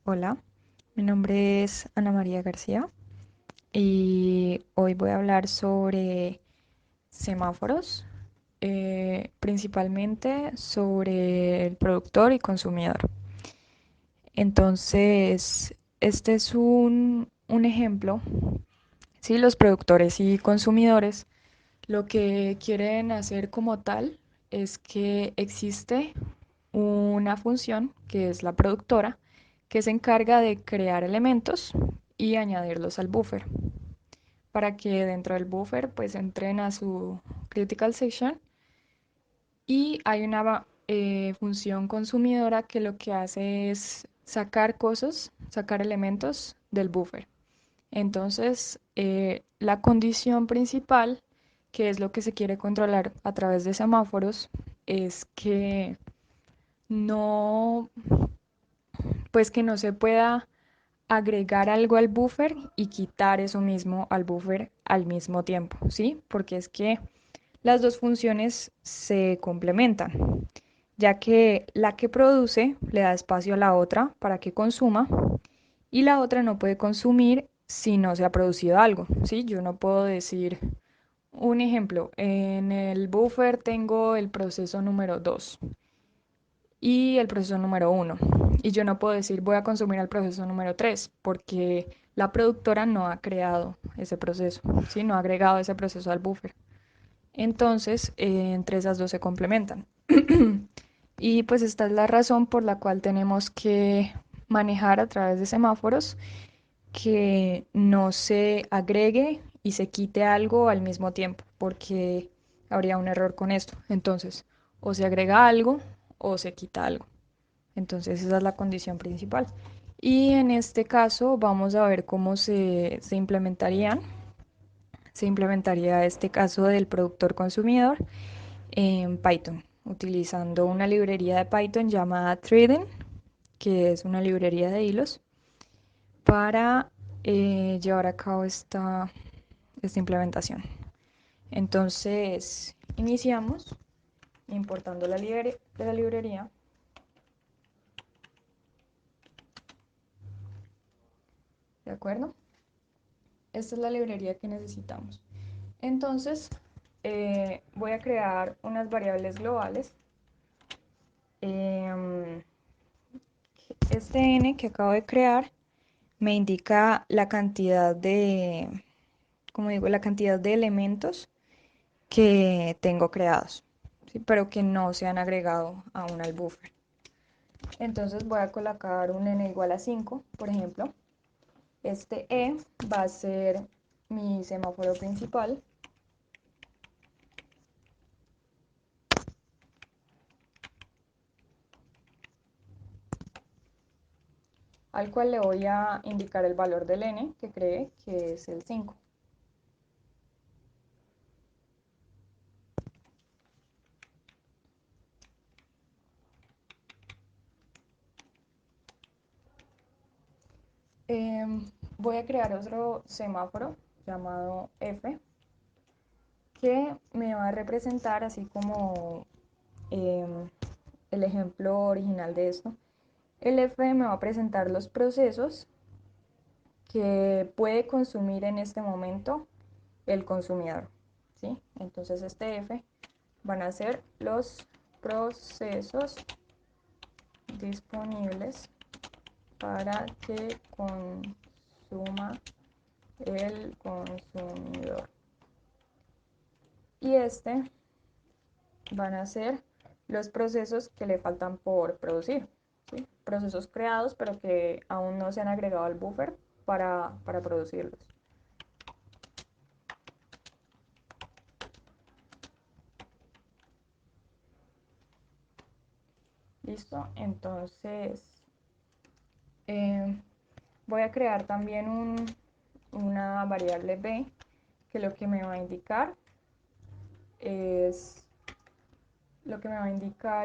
Hola, mi nombre es Ana María García y hoy voy a hablar sobre semáforos, principalmente sobre el productor y consumidor. Entonces, este es un ejemplo. Sí, los productores y consumidores lo que quieren hacer como tal es que existe una función que es la productora que se encarga de crear elementos y añadirlos al buffer para que dentro del buffer pues entren a su critical section y hay una función consumidora que lo que hace es sacar cosas, sacar elementos del buffer. Entonces, la condición principal, que es lo que se quiere controlar a través de semáforos, es que no, pues que no se pueda agregar algo al buffer y quitar eso mismo al buffer al mismo tiempo, ¿sí? Porque es que las dos funciones se complementan, ya que la que produce le da espacio a la otra para que consuma y la otra no puede consumir si no se ha producido algo, ¿sí? Yo no puedo decir, un ejemplo, en el buffer tengo el proceso número 2 y el proceso número uno. Y yo no puedo decir voy a consumir el proceso número 3 porque la productora no ha creado ese proceso, ¿sí? No ha agregado ese proceso al buffer. Entonces, entre esas dos se complementan. Y pues esta es la razón por la cual tenemos que manejar a través de semáforos que no se agregue y se quite algo al mismo tiempo, porque habría un error con esto. Entonces, o se agrega algo o se quita algo. Entonces, esa es la condición principal. Y en este caso vamos a ver cómo se implementarían. Se implementaría este caso del productor consumidor en Python, utilizando una librería de Python llamada Threading, que es una librería de hilos, para llevar a cabo esta implementación. Entonces, iniciamos importando de la librería, ¿de acuerdo? Esta es la librería que necesitamos. Entonces, voy a crear unas variables globales. Em, este n que acabo de crear me indica la cantidad de, como digo, la cantidad de elementos que tengo creados, ¿sí? Pero que no se han agregado aún al buffer. Entonces voy a colocar un n igual a 5, por ejemplo. Este e va a ser mi semáforo principal. Al cual le voy a indicar el valor del n que cree que es el 5. Voy a crear otro semáforo llamado f que me va a representar así como em, el ejemplo original de esto. El f me va a presentar los procesos que puede consumir en este momento el consumidor, ¿sí? Entonces este f van a ser los procesos disponibles para que consuma el consumidor. Y este van a ser los procesos que le faltan por producir, ¿sí? Procesos creados pero que aún no se han agregado al buffer para producirlos. ¿Listo? Entonces eh, voy a crear también una variable b que lo que me va a indicar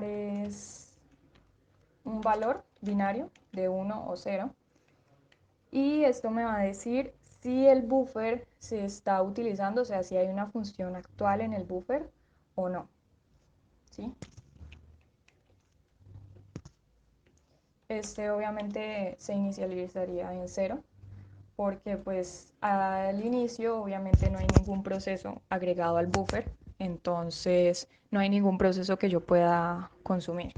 es un valor binario de 1 o 0 y esto me va a decir si el buffer se está utilizando, o sea, si hay una función actual en el buffer o no, ¿sí? Este obviamente se inicializaría en cero porque pues al inicio obviamente no hay ningún proceso agregado al buffer, entonces no hay ningún proceso que yo pueda consumir.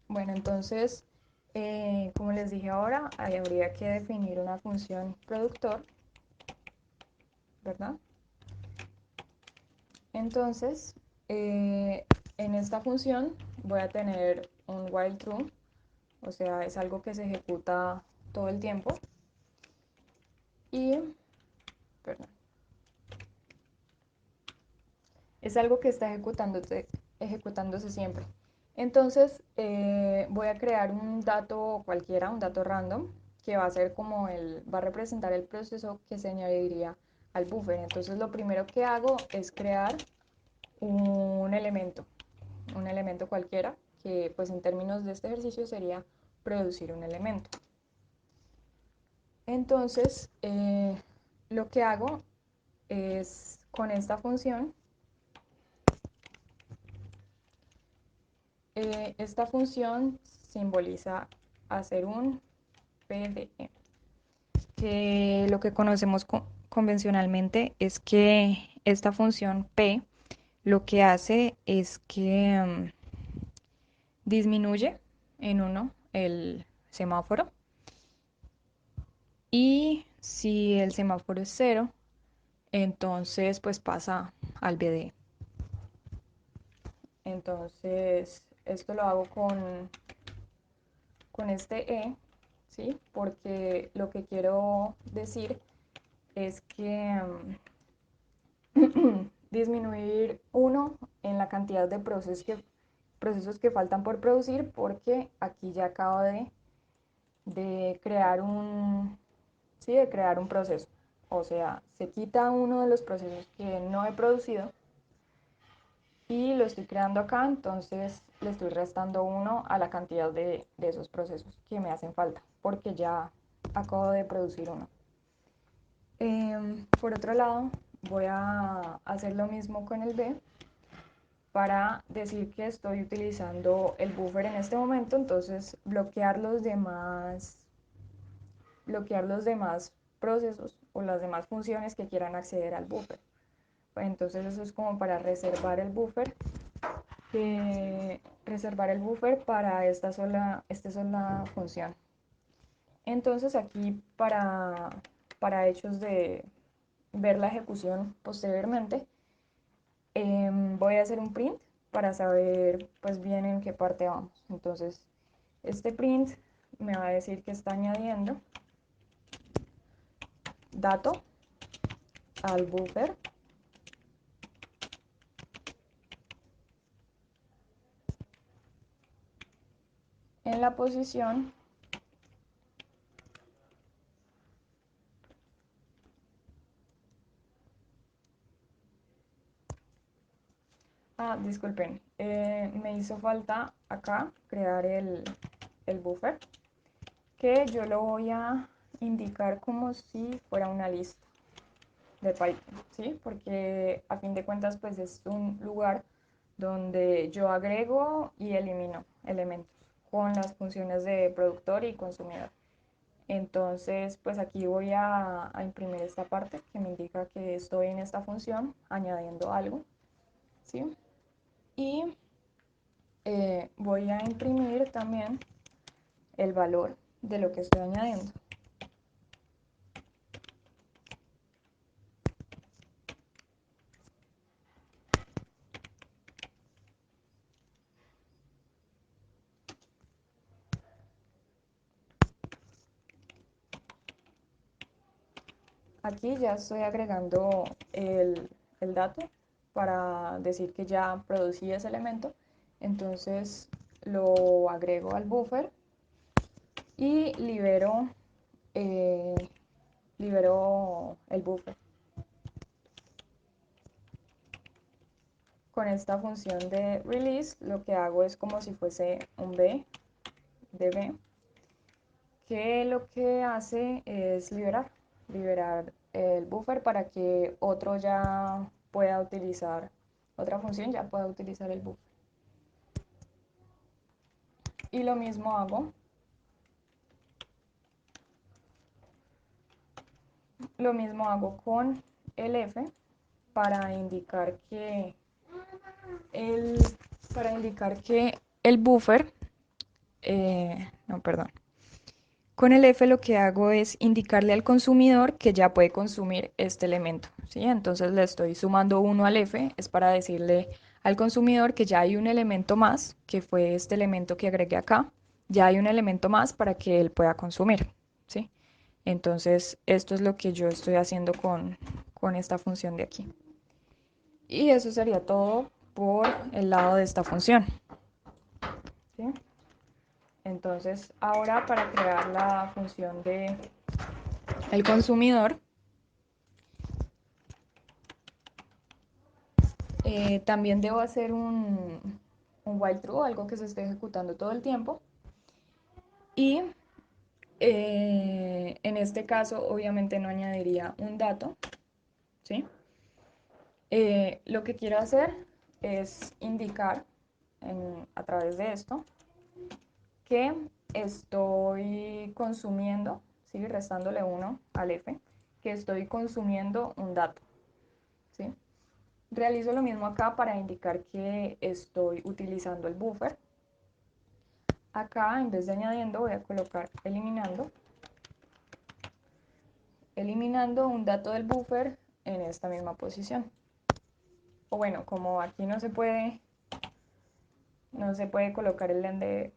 Bueno, entonces, como les dije ahora, ahí habría que definir una función productor, ¿verdad? Entonces, en esta función voy a tener un while true, o sea, es algo que se ejecuta todo el tiempo. Y, perdón, es algo que está ejecutándose siempre. Entonces, voy a crear un dato cualquiera, un dato random, que va a ser como va a representar el proceso que se añadiría al buffer. Entonces, lo primero que hago es crear un elemento, un elemento cualquiera, que pues en términos de este ejercicio sería producir un elemento. Entonces, lo que hago es con esta función, esta función simboliza hacer un PDE, que lo que conocemos convencionalmente es que esta función P lo que hace es que disminuye en uno el semáforo, y si el semáforo es cero, entonces pues pasa al BDE. Entonces esto lo hago con este ¿sí? Porque lo que quiero decir es que disminuir uno en la cantidad de procesos que faltan por producir, porque aquí ya acabo de crear ¿sí? De crear un proceso. O sea, se quita uno de los procesos que no he producido y lo estoy creando acá, entonces le estoy restando uno a la cantidad de esos procesos que me hacen falta, porque ya acabo de producir uno. Por otro lado, voy a hacer lo mismo con el B para decir que estoy utilizando el buffer en este momento, entonces bloquear los demás procesos o las demás funciones que quieran acceder al buffer. Entonces eso es como para reservar el buffer para esta sola función. Entonces aquí para hechos de ver la ejecución posteriormente, voy a hacer un print para saber pues bien en qué parte vamos. Entonces este print me va a decir que está añadiendo dato al buffer en la posición disculpen, me hizo falta acá crear el buffer, que yo lo voy a indicar como si fuera una lista de Python, ¿sí? Porque a fin de cuentas pues es un lugar donde yo agrego y elimino elementos con las funciones de productor y consumidor. Entonces pues aquí voy a imprimir esta parte que me indica que estoy en esta función añadiendo algo, ¿sí? Y voy a imprimir también el valor de lo que estoy añadiendo. Aquí ya estoy agregando el dato para decir que ya producí ese elemento. Entonces lo agrego al buffer y eh, libero el buffer. Con esta función de release lo que hago es como si fuese un B de B, que lo que hace es liberar el buffer para que otro ya pueda utilizar otra función, ya pueda utilizar el buffer. Y lo mismo hago con el f para indicar que el, para indicar que el buffer, no, perdón. Con el F lo que hago es indicarle al consumidor que ya puede consumir este elemento, ¿sí? Entonces le estoy sumando 1 al F, es para decirle al consumidor que ya hay un elemento más, que fue este elemento que agregué acá, ya hay un elemento más para que él pueda consumir, ¿sí? Entonces esto es lo que yo estoy haciendo con esta función de aquí. Y eso sería todo por el lado de esta función, ¿sí? Entonces, ahora para crear la función de el consumidor, también debo hacer un while true, algo que se esté ejecutando todo el tiempo. Y en este caso, obviamente no añadiría un dato, ¿sí? Lo que quiero hacer es indicar a través de esto que estoy consumiendo, ¿sí? Restándole 1 al f, que estoy consumiendo un dato, ¿sí? Realizo lo mismo acá para indicar que estoy utilizando el buffer. Acá, en vez de añadiendo, voy a colocar eliminando un dato del buffer en esta misma posición. O bueno, como aquí no se puede colocar el len de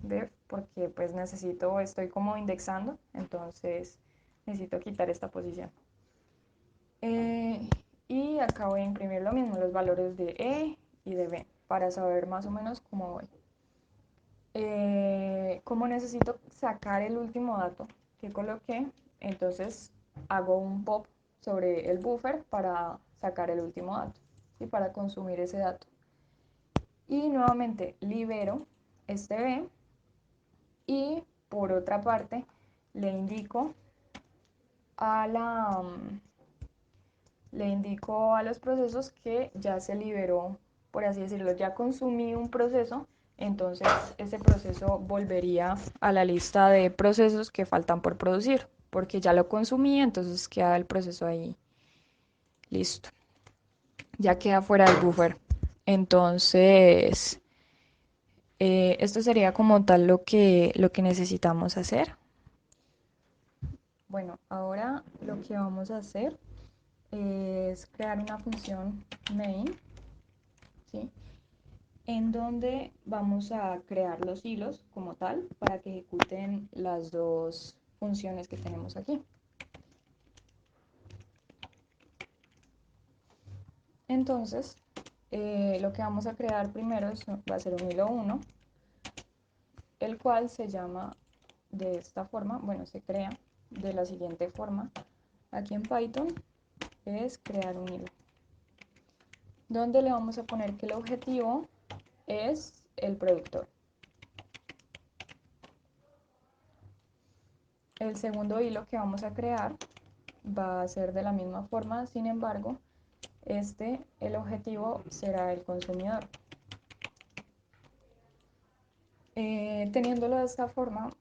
def porque pues estoy como indexando, entonces necesito quitar esta posición. Y acá voy a imprimir lo mismo, los valores de E y de B, para saber más o menos cómo voy. Como necesito sacar el último dato que coloqué, entonces hago un pop sobre el buffer para sacar el último dato y para consumir ese dato. Y nuevamente libero este B y por otra parte le indico a le indico a los procesos que ya se liberó, por así decirlo, ya consumí un proceso, entonces ese proceso volvería a la lista de procesos que faltan por producir, porque ya lo consumí, entonces queda el proceso ahí listo, ya queda fuera del buffer. Entonces, esto sería como tal lo que necesitamos hacer. Bueno, ahora lo que vamos a hacer es crear una función main, ¿sí? En donde vamos a crear los hilos como tal para que ejecuten las dos funciones que tenemos aquí. Entonces, lo que vamos a crear primero va a ser un hilo 1, el cual se llama de esta forma, bueno, se crea de la siguiente forma. Aquí en Python es crear un hilo, donde le vamos a poner que el objetivo es el productor. El segundo hilo que vamos a crear va a ser de la misma forma, sin embargo, el objetivo será el consumidor. Teniéndolo de esta forma,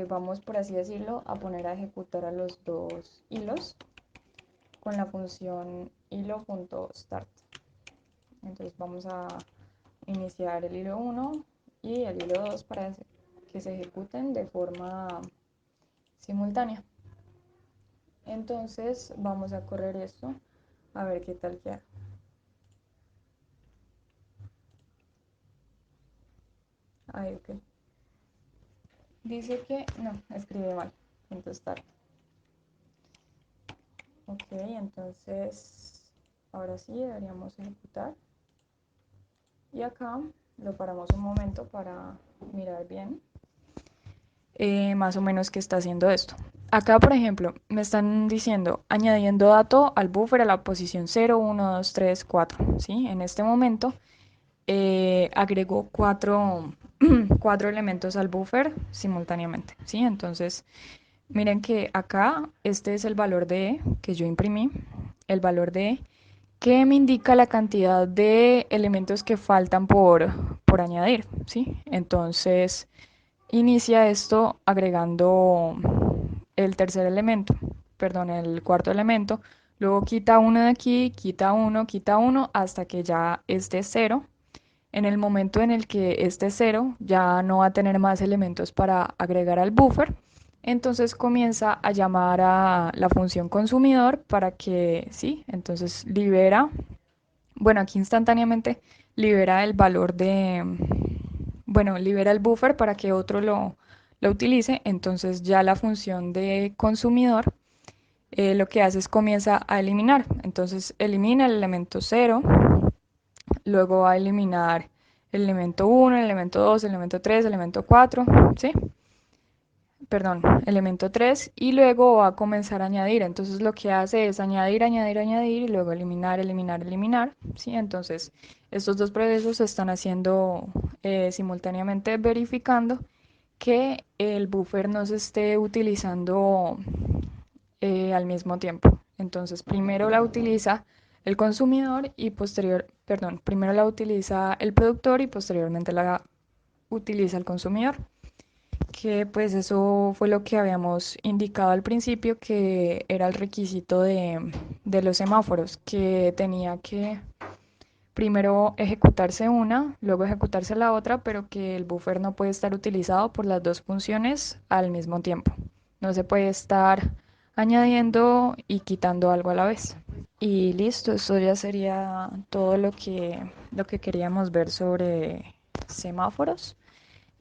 vamos, por así decirlo, a poner a ejecutar a los dos hilos con la función hilo.start. Entonces vamos a iniciar el hilo 1 y el hilo 2 para que se ejecuten de forma simultánea. Entonces vamos a correr esto a ver qué tal queda. Ahí, ok. Dice que no, escribe mal. .start. Ok, entonces ahora sí deberíamos ejecutar. Y acá lo paramos un momento para mirar bien más o menos qué está haciendo esto. Acá, por ejemplo, me están diciendo añadiendo dato al buffer a la posición 0, 1, 2, 3, 4. ¿Sí? En este momento agregó cuatro elementos al buffer simultáneamente. ¿Sí? Entonces, miren que acá este es el valor de E que yo imprimí, el valor de E, que me indica la cantidad de elementos que faltan por añadir, ¿sí? Entonces, inicia esto agregando el tercer elemento, perdón, el cuarto elemento. Luego quita uno de aquí, quita uno hasta que ya esté cero. En el momento en el que esté cero, ya no va a tener más elementos para agregar al buffer. Entonces comienza a llamar a la función consumidor para que, sí, entonces libera, bueno, aquí instantáneamente libera el valor de, bueno, libera el buffer para que otro lo utilice. Entonces ya la función de consumidor lo que hace es comienza a eliminar. Entonces elimina el elemento cero, luego va a eliminar el elemento uno, el elemento 2, el elemento 3, el elemento 4, ¿sí? Perdón, elemento 3 y luego va a comenzar a añadir. Entonces lo que hace es añadir, añadir, añadir y luego eliminar, eliminar, eliminar, ¿sí? Entonces estos dos procesos se están haciendo simultáneamente verificando que el buffer no se esté utilizando al mismo tiempo. Entonces primero la utiliza el consumidor y perdón, primero la utiliza el productor y posteriormente la utiliza el consumidor, que pues eso fue lo que habíamos indicado al principio, que era el requisito de los semáforos, que tenía que primero ejecutarse una, luego ejecutarse la otra, pero que el buffer no puede estar utilizado por las dos funciones al mismo tiempo. No se puede estar añadiendo y quitando algo a la vez. Y listo, eso ya sería todo lo que queríamos ver sobre semáforos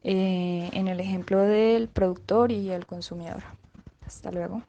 en el ejemplo del productor y el consumidor. Hasta luego.